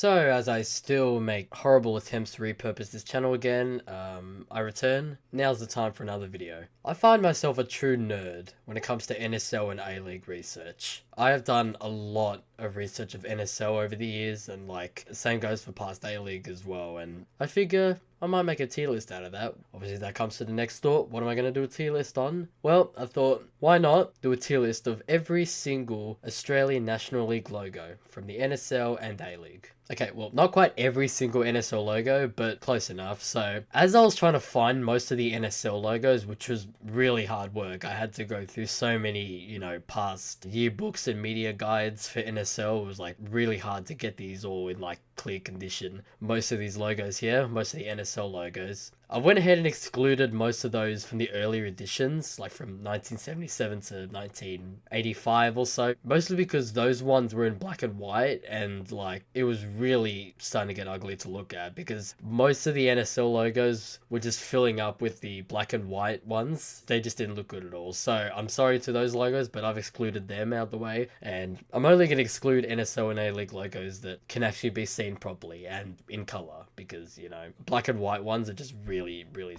So, as I still make horrible attempts to repurpose this channel again, I return. Now's the time for another video. I find myself a true nerd when it comes to NSL and A-League research. I have done a lot of research of NSL over the years, and the same goes for past A-League as well, and I figure I might make a tier list out of that. Obviously that comes to the next thought, what am I going to do a tier list on? Well, I thought, why not do a tier list of every single Australian National League logo from the NSL and A-League. Okay, well, not quite every single NSL logo, but close enough. So, as I was trying to find most of the NSL logos, which was really hard work, I had to go through so many, past yearbooks and media guides for NSL. It was, really hard to get these all in, clear condition. Most of these logos here, most of the NSL logos, I went ahead and excluded most of those from the earlier editions, like from 1977 to 1985 or so. Mostly because those ones were in black and white, and it was really starting to get ugly to look at, because most of the NSL logos were just filling up with the black and white ones. They just didn't look good at all. So I'm sorry to those logos, but I've excluded them out the way, and I'm only going to exclude NSL and A-League logos that can actually be seen properly and in color, because black and white ones are just really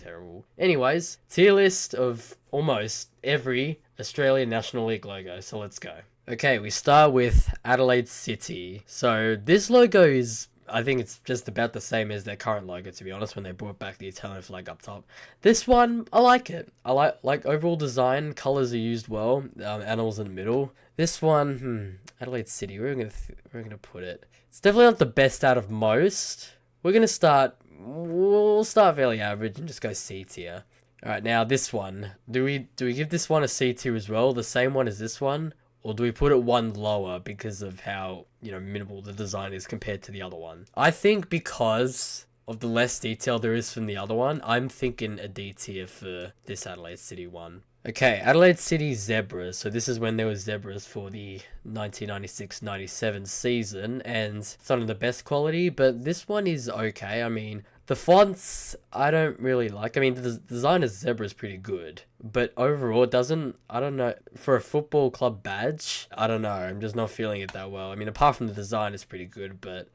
terrible. Anyways, tier list of almost every Australian National League logo, so let's go. Okay, we start with Adelaide City. So this logo is, I think it's just about the same as their current logo, to be honest, when they brought back the Italian flag up top. This one, I like it. I like overall design, colors are used well, animals in the middle. This one, Adelaide City, where are we gonna put it? It's definitely not the best out of most. We'll start fairly average and just go C tier. Alright, now this one. Do we give this one a C tier as well? The same one as this one? Or do we put it one lower because of how, minimal the design is compared to the other one? I think because of the less detail there is from the other one, I'm thinking a D tier for this Adelaide City one. Okay, Adelaide City Zebras. So this is when there was Zebras for the 1996-97 season, and it's not in the best quality, but this one is okay. I mean, the fonts, I don't really like. I mean, the design of Zebra is pretty good, but overall, it doesn't, I don't know, for a football club badge, I don't know, I'm just not feeling it that well. I mean, apart from the design, it's pretty good, but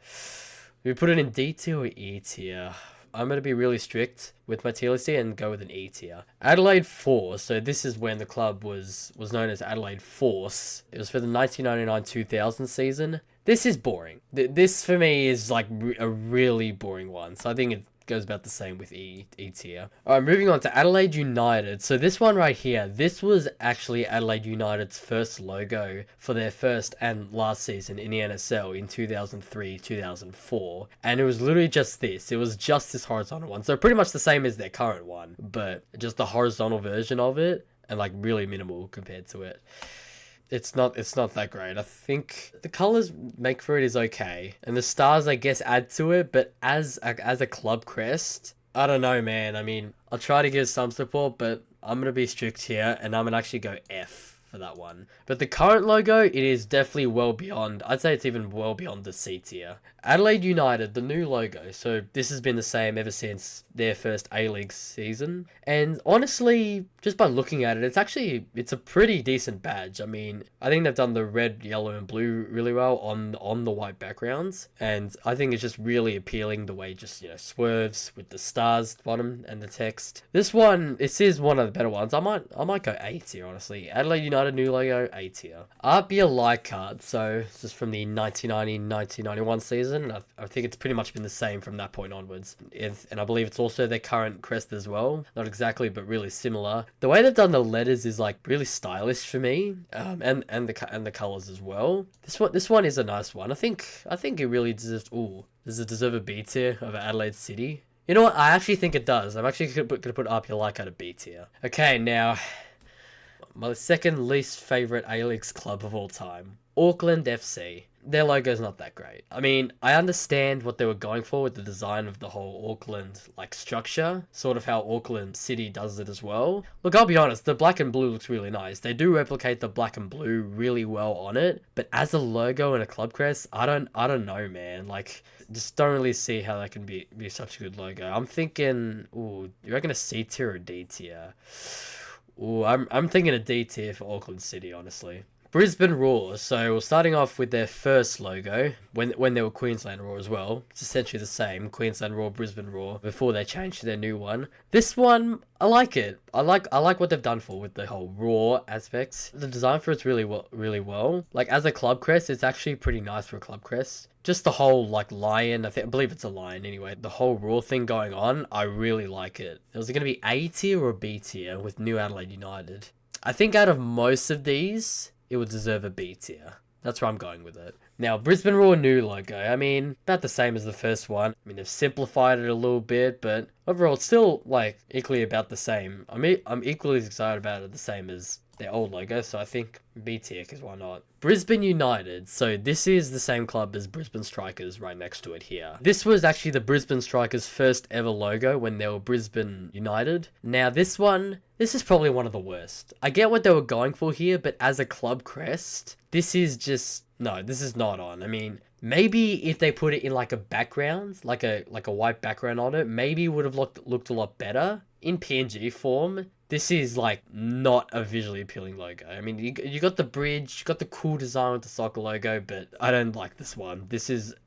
we put it in D tier or E tier. I'm going to be really strict with my tier list here and go with an E tier. Adelaide Force. So this is when the club was known as Adelaide Force. It was for the 1999-2000 season. This is boring. This for me is a really boring one. So I think it goes about the same with E tier. Alright, moving on to Adelaide United. So this one right here, this was actually Adelaide United's first logo for their first and last season in the NSL in 2003-2004. And it was literally just this. It was just this horizontal one. So pretty much the same as their current one, but just the horizontal version of it, and really minimal compared to it. It's not that great. I think the colors make for it is okay, and the stars I guess add to it, but as a club crest, I don't know, man. I mean, I'll try to give some support, but I'm gonna be strict here, and I'm gonna actually go F for that one. But the current logo, it is definitely well beyond, I'd say it's even well beyond the C tier. Adelaide United, the new logo. So this has been the same ever since their first A-League season. And honestly, just by looking at it, it's a pretty decent badge. I mean, I think they've done the red, yellow, and blue really well on the white backgrounds. And I think it's just really appealing the way it just, swerves with the stars bottom and the text. This is one of the better ones. I might go A tier, honestly. Adelaide United new logo, A tier. Arbia Leichhardt, so this is from the 1990-1991 season. I think it's pretty much been the same from that point onwards. And I believe it's also their current crest as well. Not exactly, but really similar. The way they've done the letters is really stylish for me, and the colors as well. This one is a nice one. I think it really deserves. Ooh, does it deserve a B tier over Adelaide City? You know what? I actually think it does. I'm actually gonna put Arbia Leichhardt at a B tier. Okay, now my second least favorite A-League club of all time, Auckland FC. Their logo's not that great. I mean, I understand what they were going for with the design of the whole Auckland structure, sort of how Auckland City does it as well. Look, I'll be honest, the black and blue looks really nice. They do replicate the black and blue really well on it, but as a logo and a club crest, I don't know, man. Just don't really see how that can be such a good logo. I'm thinking, ooh, you reckon a C tier or a D tier? Ooh, I'm thinking a D tier for Auckland City, honestly. Brisbane Roar. So we're starting off with their first logo when they were Queensland Roar as well. It's essentially the same, Queensland Roar, Brisbane Roar, before they changed to their new one. This one, I like it. I like what they've done for with the whole Roar aspects. The design for it's really well. Like as a club crest, it's actually pretty nice for a club crest. Just the whole like lion, I believe it's a lion anyway. The whole Roar thing going on, I really like it. Was it going to be A tier or B tier with New Adelaide United? I think out of most of these, it would deserve a B tier. That's where I'm going with it. Now, Brisbane Roar new logo. I mean, about the same as the first one. I mean, they've simplified it a little bit, but overall, it's still like equally about the same. I'm equally excited about it the same as their old logo, so I think B tier, because why not? Brisbane United. So this is the same club as Brisbane Strikers right next to it here. This was actually the Brisbane Strikers' first ever logo when they were Brisbane United. Now this is probably one of the worst. I get what they were going for here, but as a club crest, this is not on. I mean, maybe if they put it in like a background, like a white background on it, maybe it would have looked a lot better. In PNG form, this is like not a visually appealing logo. I mean, you got the bridge, you got the cool design with the soccer logo, but I don't like this one.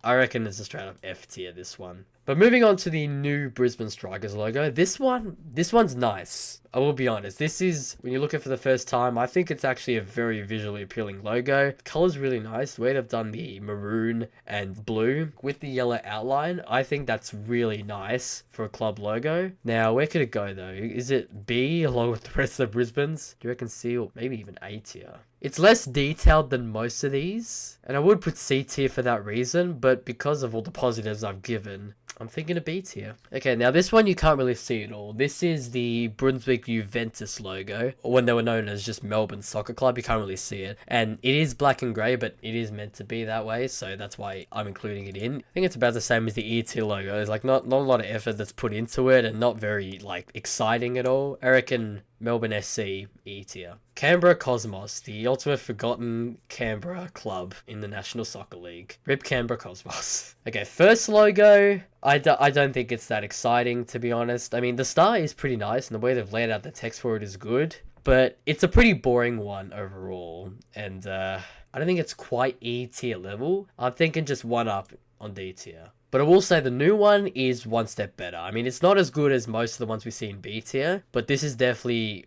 I reckon it's a straight up F tier, this one. But moving on to the new Brisbane Strikers logo, this one's nice. I will be honest, this is, when you look at it for the first time, I think it's actually a very visually appealing logo. The color's really nice. The way they've done the maroon and blue with the yellow outline, I think that's really nice for a club logo. Now, where could it go though? Is it B along with the rest of the Brisbane's? Do you reckon C or maybe even A tier? It's less detailed than most of these, and I would put C tier for that reason, but because of all the positives I've given, I'm thinking a B tier. Okay, now this one you can't really see at all. This is the Brunswick Juventus logo, or when they were known as just Melbourne Soccer Club. You can't really see it. And it is black and grey, but it is meant to be that way, so that's why I'm including it in. I think it's about the same as the E tier logo. There's like not a lot of effort that's put into it, and not very like exciting at all. I reckon Melbourne SC E tier. Canberra Cosmos, the ultimate forgotten Canberra club in the National Soccer League. RIP Canberra Cosmos. Okay, first logo, I don't think it's that exciting, to be honest. I mean, the star is pretty nice, and the way they've laid out the text for it is good, but it's a pretty boring one overall, and I don't think it's quite E tier level. I'm thinking just one up on D tier. But I will say the new one is one step better. I mean, it's not as good as most of the ones we see in B tier, but this is definitely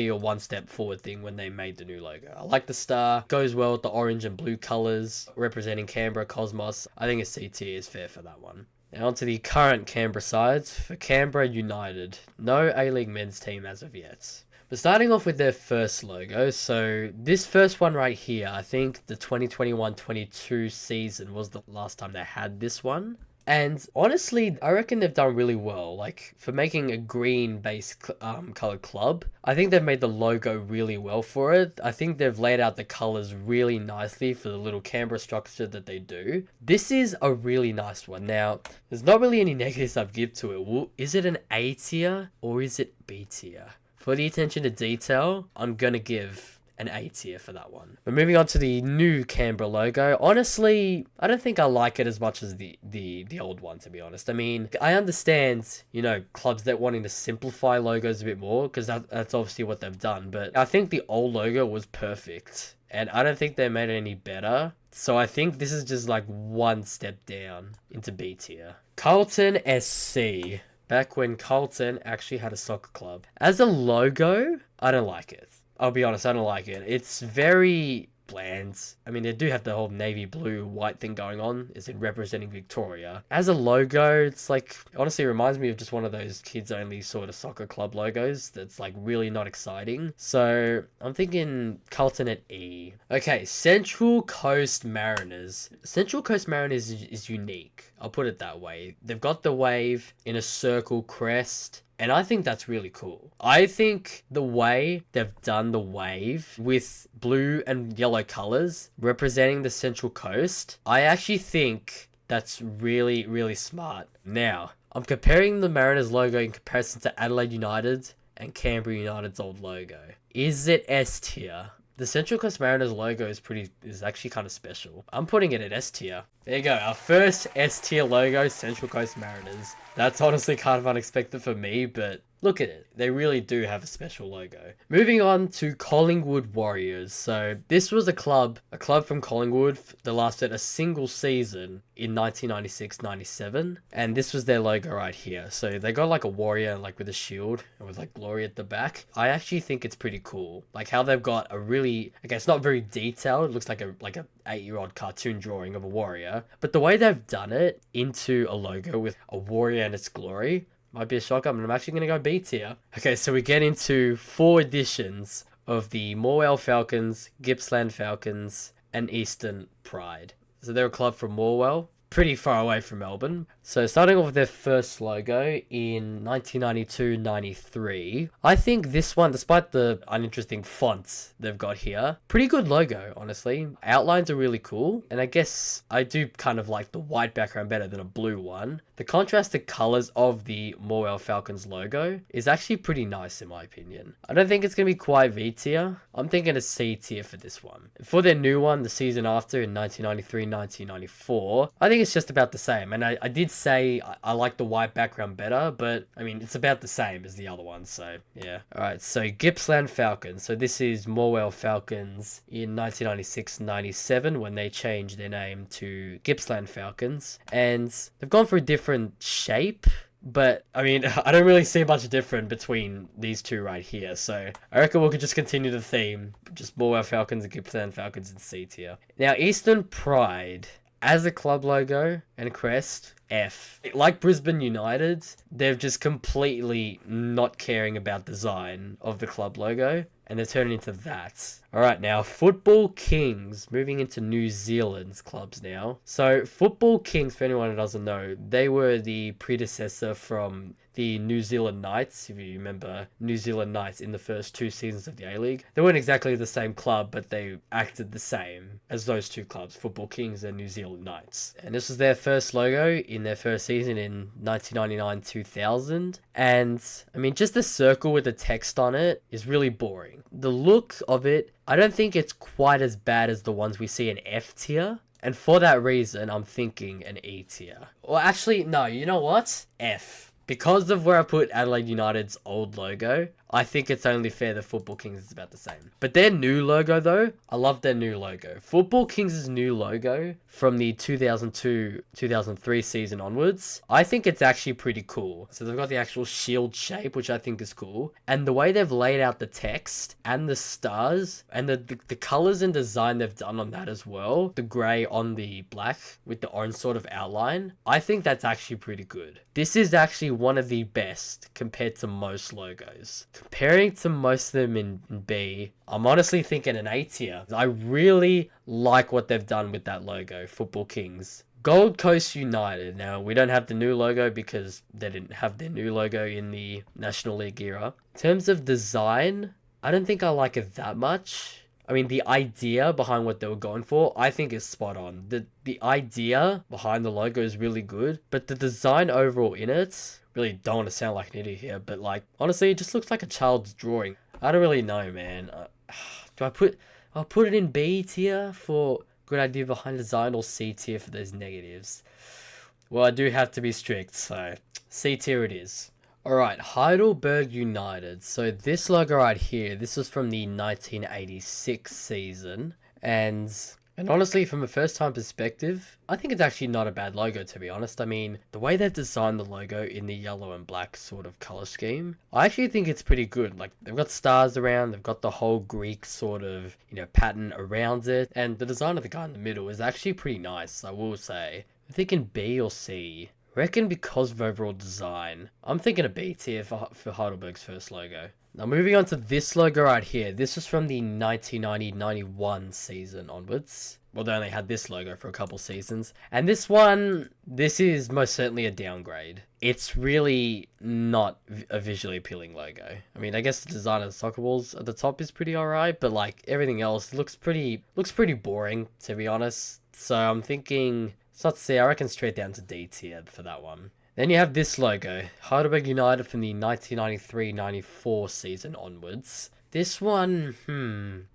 a one step forward thing when they made the new logo. I like the star, goes well with the orange and blue colors representing Canberra Cosmos. I think a C tier is fair for that one. Now onto the current Canberra sides. For Canberra United, no A-League men's team as of yet. But starting off with their first logo, so this first one right here, I think the 2021-22 season was the last time they had this one. And honestly, I reckon they've done really well. Like, for making a green-based colored club, I think they've made the logo really well for it. I think they've laid out the colors really nicely for the little Canberra structure that they do. This is a really nice one. Now, there's not really any negatives I've give to it. Well, is it an A tier or is it B tier? For the attention to detail, I'm going to give an A tier for that one. But moving on to the new Canberra logo, honestly, I don't think I like it as much as the old one, to be honest. I mean, I understand, clubs that wanting to simplify logos a bit more, because that's obviously what they've done. But I think the old logo was perfect, and I don't think they made it any better. So I think this is just like one step down into B tier. Carlton SC. Back when Carlton actually had a soccer club. As a logo, I don't like it. I'll be honest, I don't like it. It's very bland. I mean, they do have the whole navy blue white thing going on. Is it representing Victoria? As a logo, it's like, honestly, it reminds me of just one of those kids only sort of soccer club logos that's like really not exciting. So I'm thinking Carlton at E. Okay, Central Coast Mariners. Central Coast Mariners is unique. I'll put it that way. They've got the wave in a circle crest. And I think that's really cool. I think the way they've done the wave with blue and yellow colors representing the Central Coast, I actually think that's really, really smart. Now, I'm comparing the Mariners logo in comparison to Adelaide United and Canberra United's old logo. Is it S tier? The Central Coast Mariners logo is actually kind of special. I'm putting it at S tier. There you go, our first S tier logo, Central Coast Mariners. That's honestly kind of unexpected for me, but look at it. They really do have a special logo. Moving on to Collingwood Warriors. So this was a club from Collingwood that lasted a single season in 1996-97, and this was their logo right here. So they got like a warrior like with a shield and with like glory at the back. I actually think it's pretty cool, like how they've got a really, okay, it's not very detailed. It looks like a 8-year-old cartoon drawing of a warrior, but the way they've done it into a logo with a warrior and its glory might be a shock. I'm actually going to go B tier. Okay, so we get into 4 editions of the Morwell Falcons, Gippsland Falcons, and Eastern Pride. So they're a club from Morwell, pretty far away from Melbourne. So starting off with their first logo in 1992-93, I think this one, despite the uninteresting fonts they've got here, pretty good logo, honestly. Outlines are really cool, and I guess I do kind of like the white background better than a blue one. The contrasted colors of the Morwell Falcons logo is actually pretty nice in my opinion. I don't think it's going to be quite V tier. I'm thinking a C tier for this one. For their new one, the season after in 1993-1994, I think it's just about the same. And I did say I like the white background better, but I mean, it's about the same as the other one, so yeah. Alright, so Gippsland Falcons. So this is Morwell Falcons in 1996-97 when they changed their name to Gippsland Falcons. And they've gone for a different shape, but I mean, I don't really see much different between these two right here. So I reckon we could just continue the theme. Just Morwell Falcons and Gippsland Falcons in C tier. Now, Eastern Pride, as a club logo and crest, F. Like Brisbane United, they've just completely not caring about design of the club logo, and they're turning into that. Alright, now Football Kings, moving into New Zealand's clubs now. So Football Kings, for anyone who doesn't know, they were the predecessor from the New Zealand Knights, if you remember New Zealand Knights in the first 2 seasons of the A-League. They weren't exactly the same club, but they acted the same as those 2 clubs, Football Kings and New Zealand Knights. And this was their first logo in their first season in 1999-2000. And I mean, just the circle with the text on it is really boring. The look of it, I don't think it's quite as bad as the ones we see in F tier. And for that reason, I'm thinking an E tier. Or actually, no, you know what? F. Because of where I put Adelaide United's old logo, I think it's only fair that Football Kings is about the same. But their new logo though, I love their new logo. Football Kings' new logo from the 2002-2003 season onwards, I think it's actually pretty cool. So they've got the actual shield shape, which I think is cool. And the way they've laid out the text and the stars and the colors and design they've done on that as well, the grey on the black with the orange sort of outline, I think that's actually pretty good. This is actually one of the best compared to most logos. Comparing to most of them in B, I'm honestly thinking an A tier. I really like what they've done with that logo, Football Kings. Gold Coast United. Now, we don't have the new logo because they didn't have their new logo in the National League era. In terms of design, I don't think I like it that much. I mean, the idea behind what they were going for, I think is spot on. The idea behind the logo is really good, but the design overall in it, really don't want to sound like an idiot here, but like, honestly, it just looks like a child's drawing. I don't really know, man. I'll put it in B tier for good idea behind design or C tier for those negatives. Well, I do have to be strict, so C tier it is. Alright, Heidelberg United. So this logo right here, this was from the 1986 season. And honestly, from a first time perspective, I think it's actually not a bad logo, to be honest. I mean, the way they've designed the logo in the yellow and black sort of color scheme, I actually think it's pretty good. Like, they've got stars around, they've got the whole Greek sort of, pattern around it. And the design of the guy in the middle is actually pretty nice, I will say. I'm thinking B or C. I reckon because of overall design, I'm thinking a B tier for Heidelberg's first logo. Now moving on to this logo right here. This was from the 1990-91 season onwards. Well, they only had this logo for a couple seasons. And this one, this is most certainly a downgrade. It's really not a visually appealing logo. I mean, I guess the design of the soccer balls at the top is pretty alright, but like everything else looks pretty boring, to be honest. So I'm thinking, it's not C, I reckon straight down to D tier for that one. Then you have this logo, Heidelberg United from the 1993-94 season onwards. This one,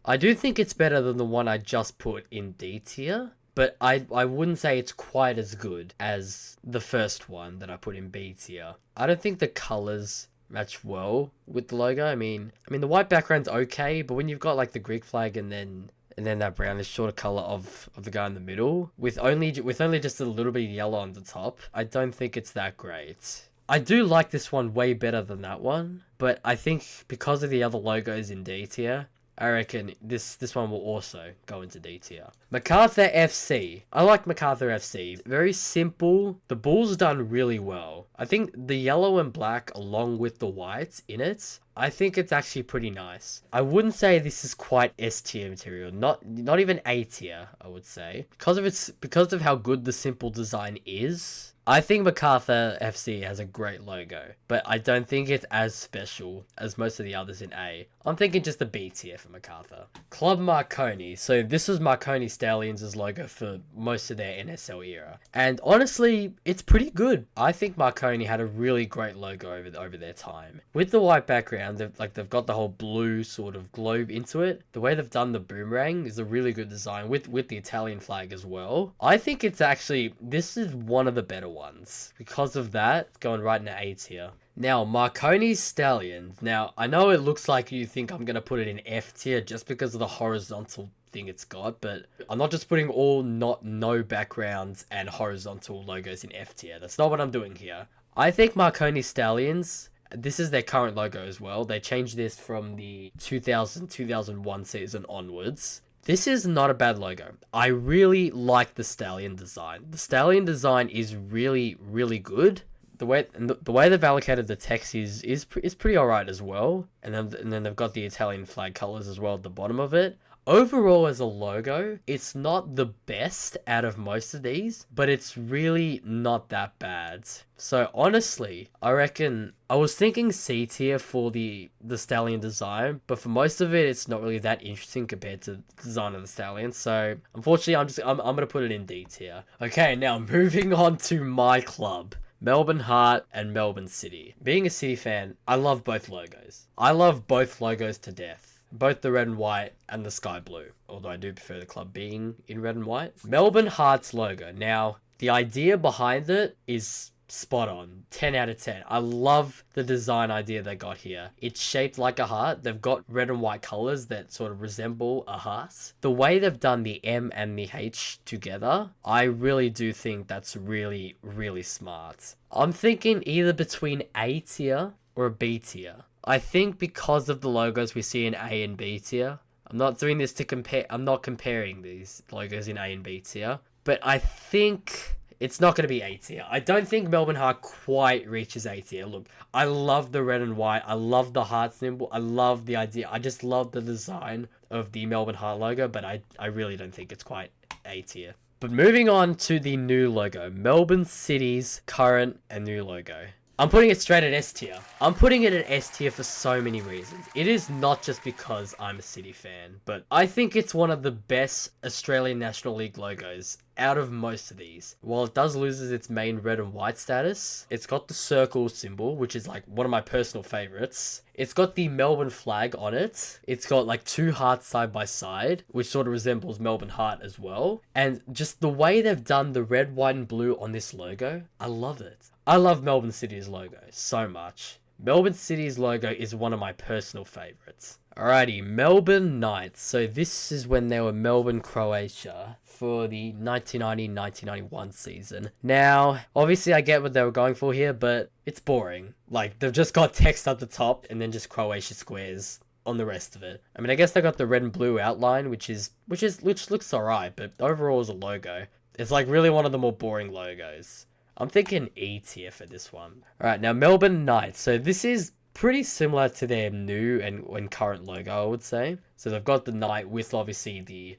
I do think it's better than the one I just put in D tier, but I wouldn't say it's quite as good as the first one that I put in B tier. I don't think the colors match well with the logo. I mean the white background's okay, but when you've got like the Greek flag and then that brownish sort of color of the guy in the middle with only just a little bit of yellow on the top, I don't think it's that great. I do like this one way better than that one, but I think because of the other logos in D tier, I reckon this one will also go into D tier. MacArthur FC. I like MacArthur FC. Very simple. The bull's done really well. I think the yellow and black along with the whites in it, I think it's actually pretty nice. I wouldn't say this is quite S tier material. Not even A tier, I would say. Because of how good the simple design is, I think MacArthur FC has a great logo, but I don't think it's as special as most of the others in A. I'm thinking just a B tier for MacArthur. Club Marconi. So this was Marconi Stallions' logo for most of their NSL era. And honestly, it's pretty good. I think Marconi had a really great logo over their time. With the white background, they've got the whole blue sort of globe into it. The way they've done the boomerang is a really good design with the Italian flag as well. I think this is one of the better ones. Because of that, it's going right into A tier. Now, Marconi Stallions. Now, I know it looks like you think I'm going to put it in F tier just because of the horizontal thing it's got, but I'm not just putting all no backgrounds and horizontal logos in F tier. That's not what I'm doing here. I think Marconi Stallions, this is their current logo as well. They changed this from the 2000-2001 season onwards. This is not a bad logo. I really like the stallion design. The stallion design is really, really good. The way they've allocated the text is pretty alright as well. And then they've got the Italian flag colors as well at the bottom of it. Overall, as a logo, it's not the best out of most of these, but it's really not that bad. So honestly, I reckon I was thinking C tier for the stallion design, but for most of it, it's not really that interesting compared to the design of the stallion. So unfortunately, I'm gonna put it in D tier. Okay, now moving on to my club. Melbourne Heart and Melbourne City. Being a City fan, I love both logos. I love both logos to death. Both the red and white and the sky blue. Although I do prefer the club being in red and white. Melbourne Heart's logo. Now, the idea behind it is spot on. 10 out of 10. I love the design idea they got here. It's shaped like a heart. They've got red and white colors that sort of resemble a heart. The way they've done the M and the H together, I really do think that's really, really smart. I'm thinking either between A tier or a B tier. I think because of the logos we see in A and B tier, I'm not doing this to compare, I'm not comparing these logos in A and B tier, but I think it's not going to be A tier. I don't think Melbourne Heart quite reaches A tier. Look, I love the red and white. I love the heart symbol. I love the idea. I just love the design of the Melbourne Heart logo, but I really don't think it's quite A tier. But moving on to the new logo. Melbourne City's current and new logo. I'm putting it straight at S tier. I'm putting it at S tier for so many reasons. It is not just because I'm a City fan, but I think it's one of the best Australian National League logos out of most of these. While it does lose its main red and white status, it's got the circle symbol, which is like one of my personal favorites. It's got the Melbourne flag on it. It's got like two hearts side by side, which sort of resembles Melbourne Heart as well. And just the way they've done the red, white, and blue on this logo, I love it. I love Melbourne City's logo so much. Melbourne City's logo is one of my personal favorites. Alrighty, Melbourne Knights. So this is when they were Melbourne, Croatia for the 1990-1991 season. Now, obviously I get what they were going for here, but it's boring. Like, they've just got text up the top and then just Croatia squares on the rest of it. I mean, I guess they got the red and blue outline, which looks alright, but overall as a logo, it's like really one of the more boring logos. I'm thinking E tier for this one. Alright, now Melbourne Knights. So this is pretty similar to their new and current logo, I would say. So they've got the knight with obviously the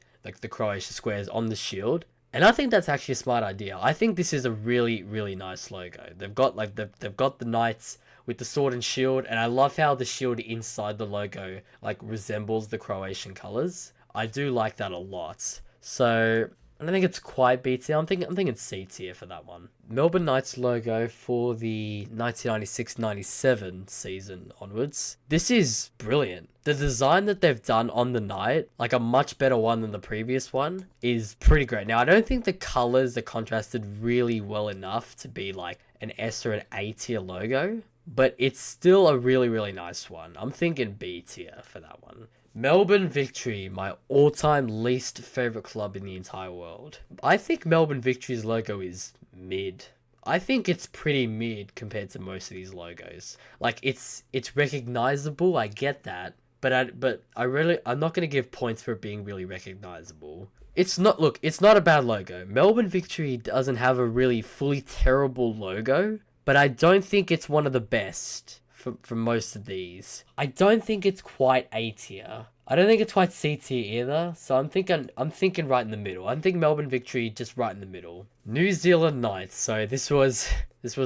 Croatia squares on the shield. And I think that's actually a smart idea. I think this is a really, really nice logo. They've got they've got the knights with the sword and shield, and I love how the shield inside the logo like resembles the Croatian colors. I do like that a lot. So I don't think it's quite B tier. I'm thinking C tier for that one. Melbourne Knights logo for the 1996-97 season onwards. This is brilliant. The design that they've done on the knight, like a much better one than the previous one, is pretty great. Now, I don't think the colors are contrasted really well enough to be like an S or an A tier logo, but it's still a really, really nice one. I'm thinking B tier for that one. Melbourne Victory, my all-time least favorite club in the entire world. I think Melbourne Victory's logo is mid. I think it's pretty mid compared to most of these logos. Like it's recognizable, I get that, but I'm not gonna give points for it being really recognizable. It's not a bad logo. Melbourne Victory doesn't have a really fully terrible logo, but I don't think it's one of the best for most of these. I don't think it's quite A tier. I don't think it's quite C tier either. So I'm thinking right in the middle. I think Melbourne Victory just right in the middle. New Zealand Knights. So this was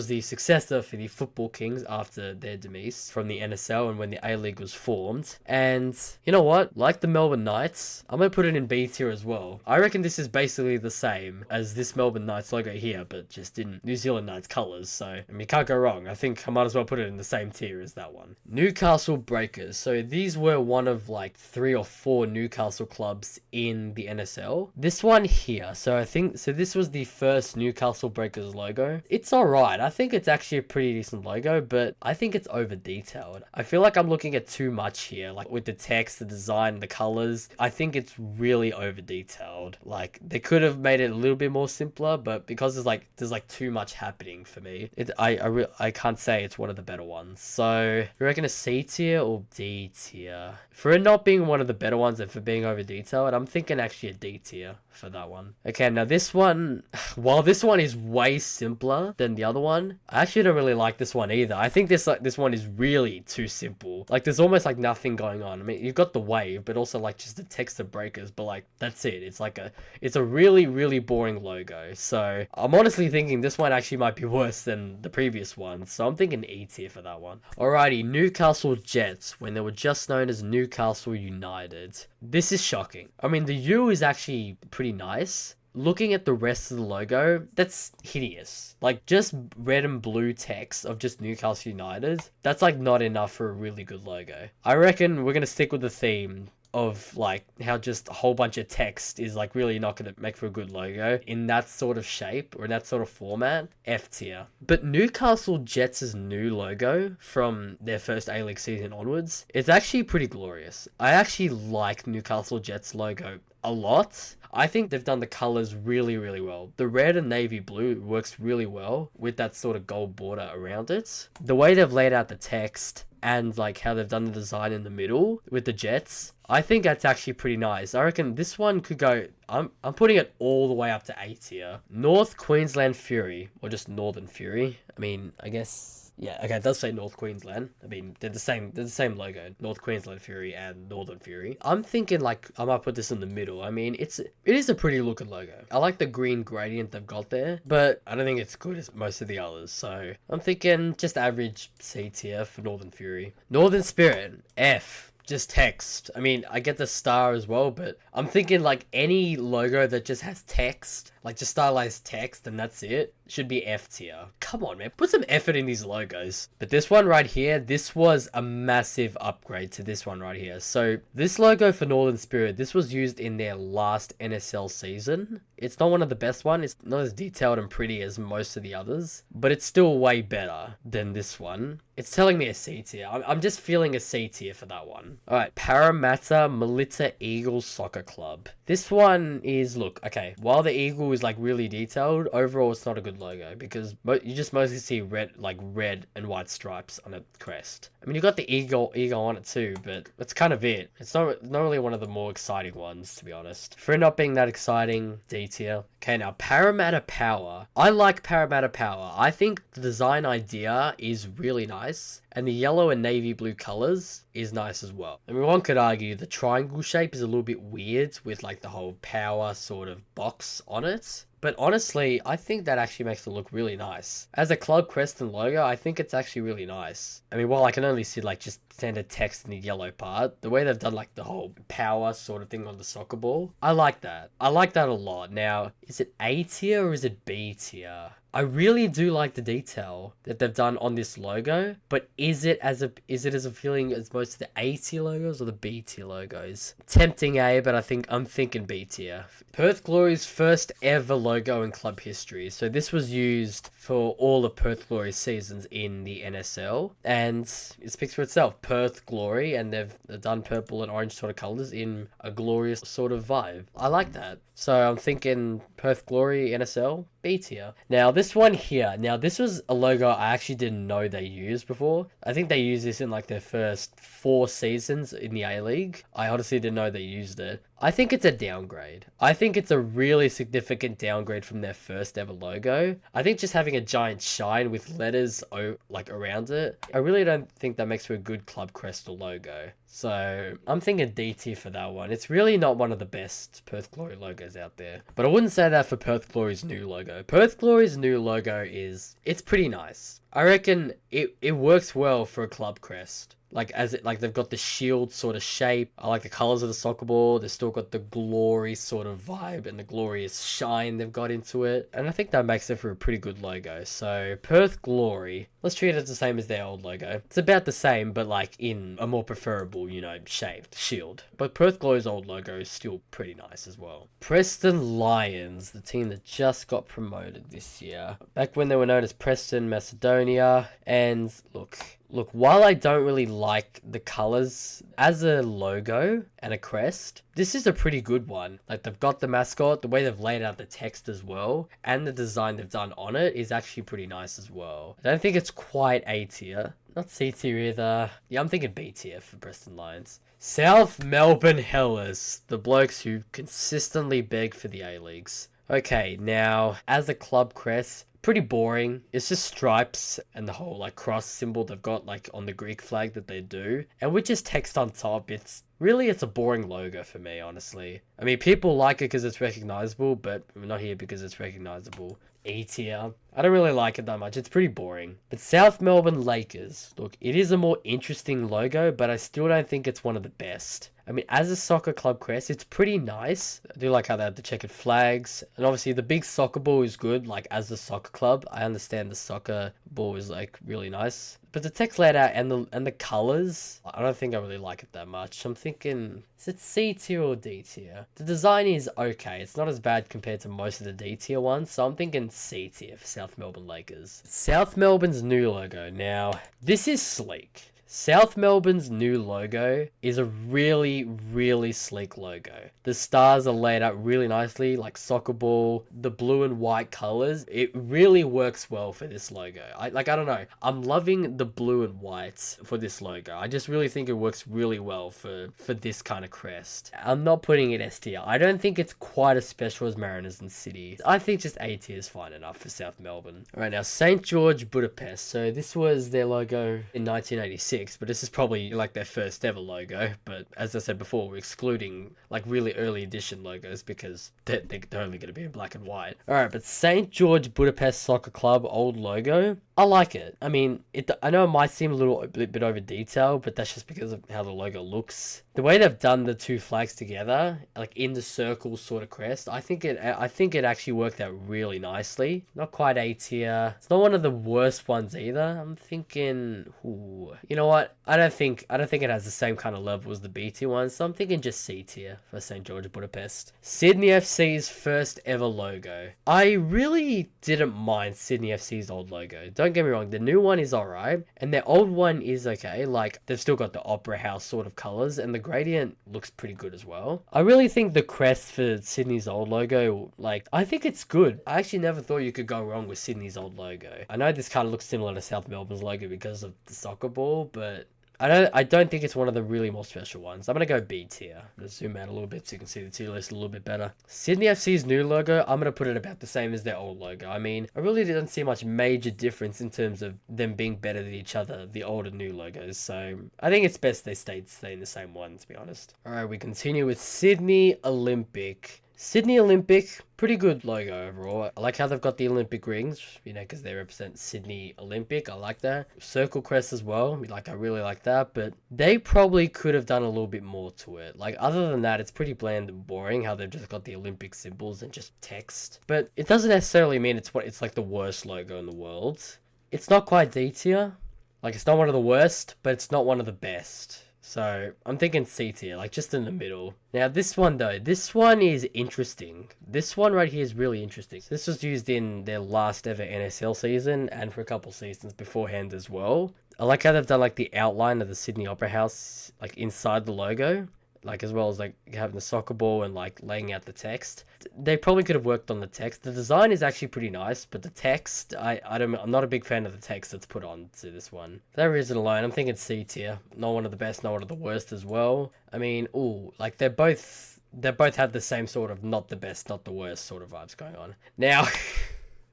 the successor for the Football Kings after their demise from the NSL and when the A-League was formed. And you know what? Like the Melbourne Knights, I'm going to put it in B tier as well. I reckon this is basically the same as this Melbourne Knights logo here, but just in New Zealand Knights colours. So, I mean, you can't go wrong. I think I might as well put it in the same tier as that one. Newcastle Breakers. So these were one of like 3 or 4 Newcastle clubs in the NSL. This one here. So this was the first Newcastle Breakers logo. It's alright. I think it's actually a pretty decent logo, but I think it's over detailed. I feel like I'm looking at too much here, like with the text, the design, the colors. I think it's really over detailed. Like they could have made it a little bit more simpler, but because there's like too much happening for me, I can't say it's one of the better ones. So you reckon a C tier or D tier? For it not being one of the better ones and for being over detailed, I'm thinking actually a D tier for that one. Okay, now this one, while this one is way simpler than the other one, I actually don't really like this one either. I think this one is really too simple. Like there's almost like nothing going on. I mean, you've got the wave, but also like just the text of Breakers, but like that's it. It's a really, really boring logo. So I'm honestly thinking this one actually might be worse than the previous one. So I'm thinking E tier for that one. Alrighty, Newcastle Jets, when they were just known as Newcastle United. This is shocking. I mean, the U is actually pretty nice. Looking at the rest of the logo, that's hideous. Like, just red and blue text of just Newcastle United, that's like not enough for a really good logo. I reckon we're gonna stick with the theme of like how just a whole bunch of text is like really not going to make for a good logo in that sort of shape or in that sort of format. F tier. But Newcastle Jets' new logo from their first A-League season onwards, it's actually pretty glorious. I actually like Newcastle Jets logo a lot. I think they've done the colors really, really well. The red and navy blue works really well with that sort of gold border around it. The way they've laid out the text and like how they've done the design in the middle with the Jets, I think that's actually pretty nice. I reckon this one could go, I'm putting it all the way up to A tier. North Queensland Fury, or just Northern Fury. I mean, I guess, yeah, okay, it does say North Queensland. I mean, they're the same logo, North Queensland Fury and Northern Fury. I'm thinking like I might put this in the middle. I mean, it is a pretty looking logo. I like the green gradient they've got there, but I don't think it's good as most of the others. So I'm thinking just average C tier for Northern Fury. Northern Spirit, F. Just text. I mean, I get the star as well, but I'm thinking like any logo that just has text, like just stylized text and that's it, should be F tier. Come on, man. Put some effort in these logos. But this one right here, this was a massive upgrade to this one right here. So this logo for Northern Spirit, this was used in their last NSL season. It's not one of the best ones. It's not as detailed and pretty as most of the others, but it's still way better than this one. It's telling me a C tier. I'm just feeling a C tier for that one. Alright, Parramatta Melita Eagles Soccer Club. This one is, look, okay, while the eagle is like really detailed, overall it's not a good logo because you just mostly see red and white stripes on a crest. I mean, you got the eagle on it too, but that's kind of it. It's not really one of the more exciting ones, to be honest. For it not being that exciting, D tier. Okay, now Parramatta Power. I like Parramatta Power. I think the design idea is really nice, and the yellow and navy blue colors is nice as well. I mean, one could argue the triangle shape is a little bit weird with like the whole power sort of box on it. But honestly, I think that actually makes it look really nice. As a club crest and logo, I think it's actually really nice. I mean, while I can only see like just standard text in the yellow part, the way they've done like the whole power sort of thing on the soccer ball, I like that. I like that a lot. Now, is it A tier or is it B tier? I really do like the detail that they've done on this logo, but is it as appealing as most of the A tier logos or the B tier logos? Tempting A, but I'm thinking B tier. Perth Glory's first ever logo in club history. So this was used for all of Perth Glory's seasons in the NSL, and it speaks for itself. Perth Glory, and they've done purple and orange sort of colors in a glorious sort of vibe. I like that. So I'm thinking Perth Glory NSL B tier. Now this one here. Now this was a logo I actually didn't know they used before. I think they used this in like their first 4 seasons in the A-League. I honestly didn't know they used it. I think it's a downgrade. I think it's a really significant downgrade from their first ever logo. I think just having a giant shine with letters like around it, I really don't think that makes for a good club crest or logo. So I'm thinking D tier for that one. It's really not one of the best Perth Glory logos out there. But I wouldn't say that for Perth Glory's new logo. Perth Glory's new logo it's pretty nice. I reckon it works well for a club crest. Like they've got the shield sort of shape. I like the colors of the soccer ball. They've still got the glory sort of vibe and the glorious shine they've got into it. And I think that makes it for a pretty good logo. So Perth Glory, let's treat it the same as their old logo. It's about the same, but like in a more preferable, shaped shield. But Perth Glory's old logo is still pretty nice as well. Preston Lions, the team that just got promoted this year. Back when they were known as Preston Macedonia. And look, while I don't really like the colors as a logo and a crest, this is a pretty good one. Like, they've got the mascot, the way they've laid out the text as well, and the design they've done on it is actually pretty nice as well. I don't think it's quite A tier. Not C tier either. Yeah, I'm thinking B tier for Preston Lions. South Melbourne Hellers, the blokes who consistently beg for the A-Leagues. Okay, now, as a club crest, pretty boring. It's just stripes and the whole like cross symbol they've got like on the Greek flag that they do, and with just text on top. It's a boring logo for me, honestly. I mean, people like it because it's recognizable, but we're not here because it's recognizable. E tier. I don't really like it that much. It's pretty boring. But South Melbourne Lakers, look, it is a more interesting logo, but I still don't think it's one of the best. I mean, as a soccer club crest, it's pretty nice. I do like how they have the checkered flags. And obviously, the big soccer ball is good, like, as a soccer club. I understand the soccer ball is, like, really nice. But the text layout and the colors, I don't think I really like it that much. I'm thinking, is it C tier or D tier? The design is okay. It's not as bad compared to most of the D tier ones. So I'm thinking C tier for South Melbourne Lakers. South Melbourne's new logo. Now, this is sleek. South Melbourne's new logo is a really, really sleek logo. The stars are laid out really nicely, like soccer ball, the blue and white colors. It really works well for this logo. I don't know. I'm loving the blue and white for this logo. I just really think it works really well for this kind of crest. I'm not putting it S tier. I don't think it's quite as special as Mariners and City. I think just A tier is fine enough for South Melbourne. Alright, now St. George Budapest. So this was their logo in 1986. But this is probably like their first ever logo. But as I said before, we're excluding like really early edition logos because they're only going to be in black and white. Alright, but St. George Budapest Soccer Club old logo, I like it. I mean, I know it might seem a bit over detailed, but that's just because of how the logo looks. The way they've done the two flags together, like in the circle sort of crest, I think it actually worked out really nicely. Not quite A tier. It's not one of the worst ones either. I'm thinking, ooh, you know what? I don't think it has the same kind of level as the B tier one, so I'm thinking just C tier for St. George Budapest. Sydney FC's first ever logo. I really didn't mind Sydney FC's old logo. Don't get me wrong, the new one is alright, and their old one is okay. Like, they've still got the opera house sort of colors, and the gradient looks pretty good as well. I really think the crest for Sydney's old logo, like, I think it's good. I actually never thought you could go wrong with Sydney's old logo. I know this kind of looks similar to South Melbourne's logo because of the soccer ball, but I don't think it's one of the really more special ones. I'm going to go B tier. I'm going to zoom out a little bit so you can see the tier list a little bit better. Sydney FC's new logo, I'm going to put it about the same as their old logo. I mean, I really didn't see much major difference in terms of them being better than each other, the old and new logos. So I think it's best they stay in the same one, to be honest. Alright, we continue with Sydney Olympic. Sydney Olympic, pretty good logo overall. I like how they've got the Olympic rings, you know, because they represent Sydney Olympic. I like that. Circle crest as well. Like, I really like that, but they probably could have done a little bit more to it. Like, other than that, it's pretty bland and boring how they've just got the Olympic symbols and just text. But it doesn't necessarily mean it's like the worst logo in the world. It's not quite D tier. Like, it's not one of the worst, but it's not one of the best. So, I'm thinking C tier, like just in the middle. Now, this one though, this one is interesting. This one right here is really interesting. So this was used in their last ever NSL season and for a couple seasons beforehand as well. I like how they've done like the outline of the Sydney Opera House, like inside the logo. Like, as well as like having the soccer ball and like laying out the text. They probably could have worked on the text. The design is actually pretty nice, but the text, I'm not a big fan of the text that's put on to this one. For that reason alone, I'm thinking C tier. Not one of the best, not one of the worst as well. I mean, ooh, like they both have the same sort of not the best, not the worst sort of vibes going on. Now,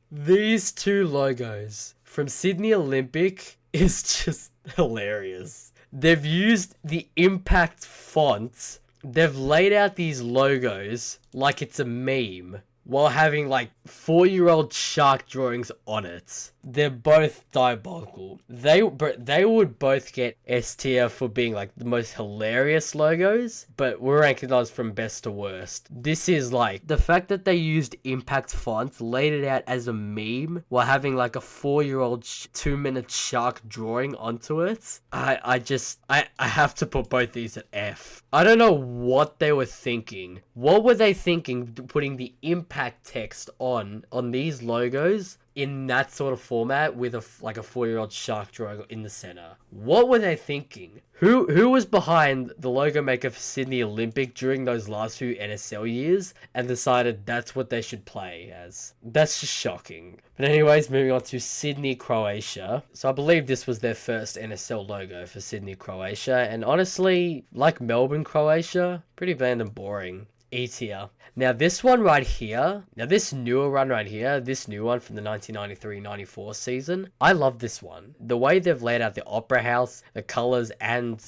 these two logos from Sydney Olympic is just hilarious. They've used the impact font. They've laid out these logos like it's a meme while having like 4-year-old shark drawings on it. They're both diabolical. They would both get S tier for being like the most hilarious logos, but we're ranking those from best to worst. This is like the fact that they used impact fonts, laid it out as a meme while having like a 4-year-old 2-minute shark drawing onto it. I have to put both these at F. I don't know what they were thinking. What were they thinking putting the impact text on these logos in that sort of format with a 4-year-old shark drawing in the center? What were they thinking? Who was behind the logo maker for Sydney Olympic during those last few NSL years and decided that's what they should play as? That's just shocking. But anyways, moving on to Sydney, Croatia. So I believe this was their first NSL logo for Sydney, Croatia. And honestly, like Melbourne, Croatia, pretty bland and boring. E tier. Now this one right here, this newer one right here, this new one from the 1993-94 season, I love this one. The way they've laid out the Opera House, the colors, and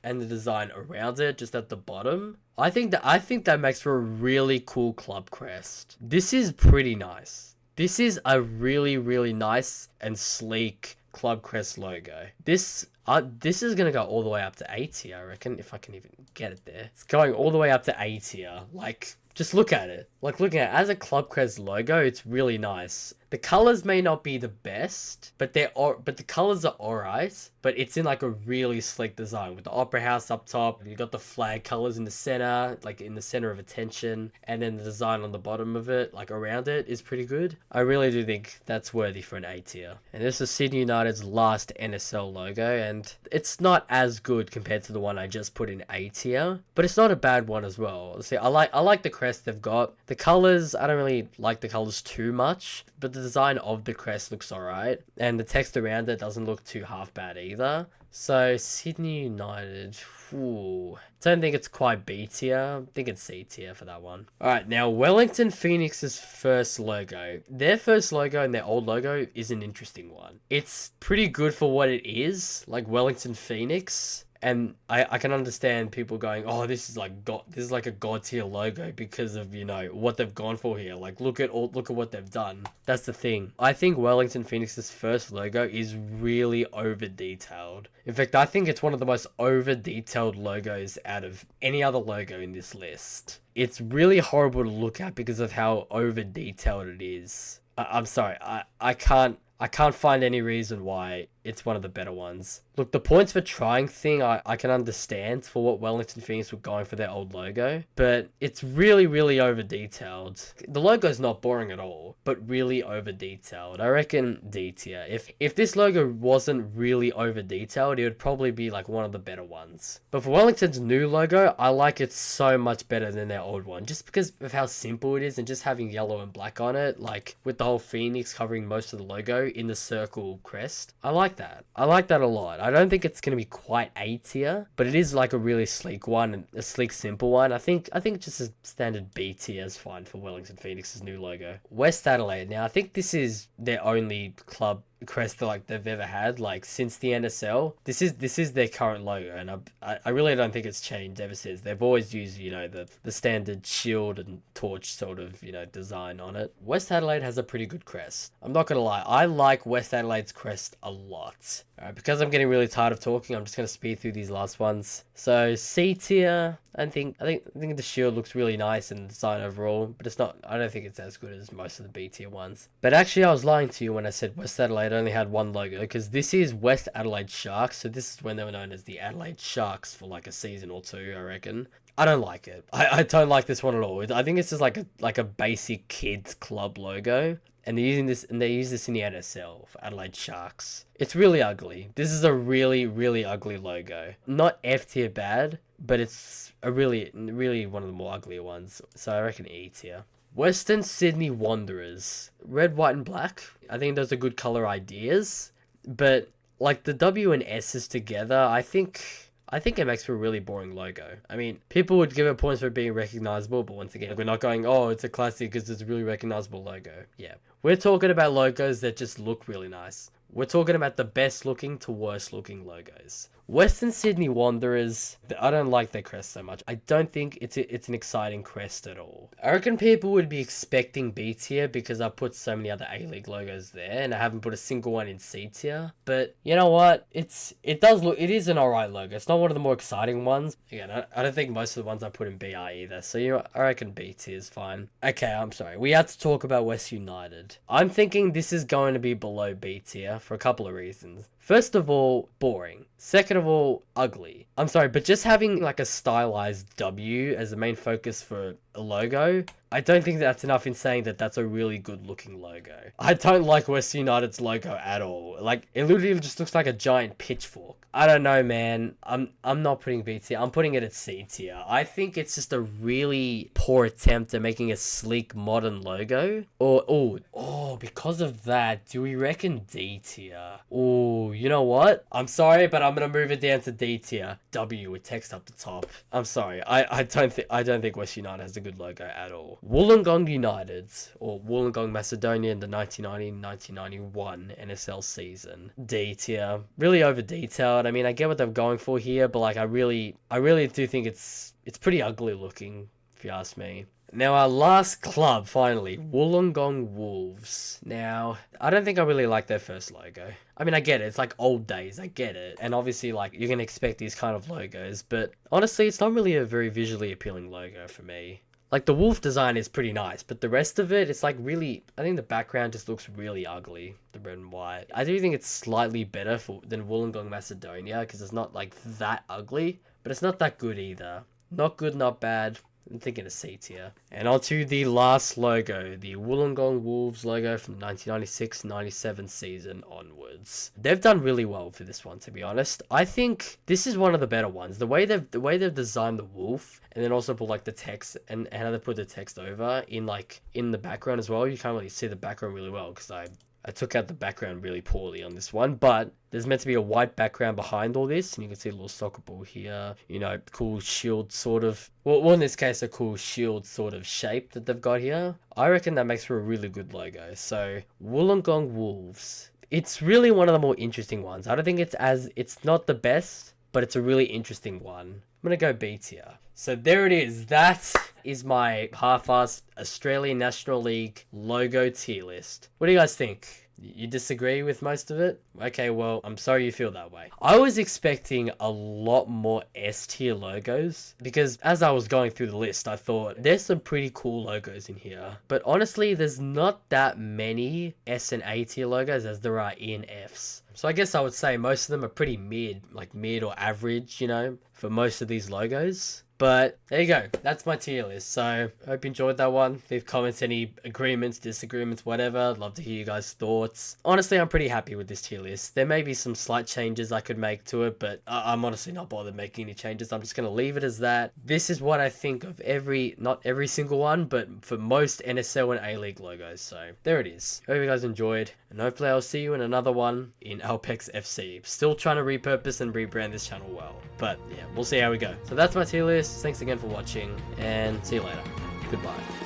and the design around it, just at the bottom. I think that makes for a really cool club crest. This is pretty nice. This is a really, really nice and sleek club crest logo. This is gonna go all the way up to A tier, I reckon, if I can even get it there. It's going all the way up to A tier. Like, just look at it. Like, looking at it as a club crest logo, it's really nice. The colors may not be the best, but the colors are alright. But it's in like a really sleek design with the Opera House up top. You got the flag colors in the center, like in the center of attention, and then the design on the bottom of it, like around it, is pretty good. I really do think that's worthy for an A tier. And this is Sydney United's last NSL logo, and it's not as good compared to the one I just put in A tier, but it's not a bad one as well. See, I like the crest they've got. The colors, I don't really like the colors too much, but the design of the crest looks alright, and the text around it doesn't look too half bad either. So Sydney United, don't think it's quite B tier. I'm thinking C tier for that one. Alright, now Wellington Phoenix's first logo. Their first logo and their old logo is an interesting one. It's pretty good for what it is, like Wellington Phoenix. And I can understand people going, oh, this is like a god tier logo because of, what they've gone for here. Like, look at what they've done. That's the thing. I think Wellington Phoenix's first logo is really over detailed. In fact, I think it's one of the most over detailed logos out of any other logo in this list. It's really horrible to look at because of how over detailed it is. I'm sorry, I can't find any reason why it's one of the better ones. Look, the points for trying thing, I can understand for what Wellington Phoenix were going for their old logo, but it's really, really over-detailed. The logo's not boring at all, but really over-detailed. I reckon D tier. If this logo wasn't really over-detailed, it would probably be like one of the better ones. But for Wellington's new logo, I like it so much better than their old one, just because of how simple it is and just having yellow and black on it, like with the whole phoenix covering most of the logo in the circle crest. I like that. I like that a lot. I don't think it's going to be quite A tier, but it is like a really sleek one, and a sleek, simple one. I think just a standard B tier is fine for Wellington Phoenix's new logo. West Adelaide. Now, I think this is their only club crest that like they've ever had, like since the NSL. This is their current logo, and I really don't think it's changed ever since. They've always used, you know, the standard shield and torch sort of, you know, design on it. West Adelaide has a pretty good crest. I'm not gonna lie, I like West Adelaide's crest a lot. Alright, because I'm getting really tired of talking, I'm just gonna speed through these last ones. So C tier, I think the shield looks really nice in the design overall, but it's not. I don't think it's as good as most of the B tier ones. But actually, I was lying to you when I said West Adelaide only had one logo, because this is West Adelaide Sharks. So this is when they were known as the Adelaide Sharks for like a season or two, I reckon. I don't like it. I don't like this one at all. I think it's just like a basic kids club logo. And they're using this, and they use this in the NSL for Adelaide Sharks. It's really ugly. This is a really, really ugly logo. Not F tier bad, but it's a really, really one of the more uglier ones. So I reckon E tier. Western Sydney Wanderers. Red, white, and black. I think those are good color ideas. But like the W and S's together, I think it makes for a really boring logo. I mean, people would give it points for being recognizable, but once again, we're not going, oh, it's a classic because it's a really recognizable logo. Yeah. We're talking about logos that just look really nice. We're talking about the best looking to worst looking logos. Western Sydney Wanderers, I don't like their crest so much. I don't think it's an exciting crest at all. I reckon people would be expecting B tier because I put so many other A-League logos there and I haven't put a single one in C tier. But you know what? It is an alright logo. It's not one of the more exciting ones. Again, I don't think most of the ones I put in B are either. So you know, I reckon B tier is fine. Okay, I'm sorry. We have to talk about West United. I'm thinking this is going to be below B tier for a couple of reasons. First of all, boring. Second of all, ugly. I'm sorry, but just having like a stylized W as the main focus for a logo, I don't think that's enough in saying that that's a really good looking logo. I don't like West United's logo at all. Like, it literally just looks like a giant pitchfork. I don't know, man. I'm not putting B tier. I'm putting it at C tier. I think it's just a really poor attempt at making a sleek modern logo. Or because of that, do we reckon D tier? Oh, you know what? I'm sorry, but I'm gonna move it down to D tier. W with text up the top. I'm sorry. I don't think West United has a good logo at all. Wollongong United, or Wollongong Macedonia in the 1990-1991 NSL season. D tier. Really over detailed. I mean, I get what they're going for here, but like I really do think it's pretty ugly looking, if you ask me. Now, our last club, finally, Wollongong Wolves. Now, I don't think I really like their first logo. I mean, I get it. It's like old days. I get it. And obviously, like, you're going to expect these kind of logos. But honestly, it's not really a very visually appealing logo for me. Like, the wolf design is pretty nice, but the rest of it, it's like really... I think the background just looks really ugly, the red and white. I do think it's slightly better than Wollongong Macedonia, because it's not, like, that ugly. But it's not that good either. Not good, not bad. I'm thinking a C tier. And on to the last logo, the Wollongong Wolves logo from the 1996-97 season onwards. They've done really well for this one, to be honest. I think this is one of the better ones. The way they've designed the wolf, and then also put like the text and how they put the text over in the background as well. You can't really see the background really well because I took out the background really poorly on this one, but there's meant to be a white background behind all this, and you can see a little soccer ball here, you know, cool shield sort of, well in this case, a cool shield sort of shape that they've got here. I reckon that makes for a really good logo. So, Wollongong Wolves. It's really one of the more interesting ones. I don't think it's not the best, but it's a really interesting one. I'm gonna go B tier. So there it is. That is my half-assed Australian National League logo tier list. What do you guys think? You disagree with most of it? Okay, well, I'm sorry you feel that way. I was expecting a lot more S tier logos because as I was going through the list, I thought there's some pretty cool logos in here. But honestly, there's not that many S and A tier logos as there are in Fs. So I guess I would say most of them are pretty mid or average, you know, for most of these logos. But there you go. That's my tier list. So I hope you enjoyed that one. Leave comments, any agreements, disagreements, whatever. I'd love to hear you guys' thoughts. Honestly, I'm pretty happy with this tier list. There may be some slight changes I could make to it, but I'm honestly not bothered making any changes. I'm just going to leave it as that. This is what I think of not every single one, but for most NSL and A-League logos. So there it is. Hope you guys enjoyed, and hopefully I'll see you in another one in AlpexFC. Still trying to repurpose and rebrand this channel well. But yeah, we'll see how we go. So that's my tier list. Thanks again for watching, and see you later. Goodbye.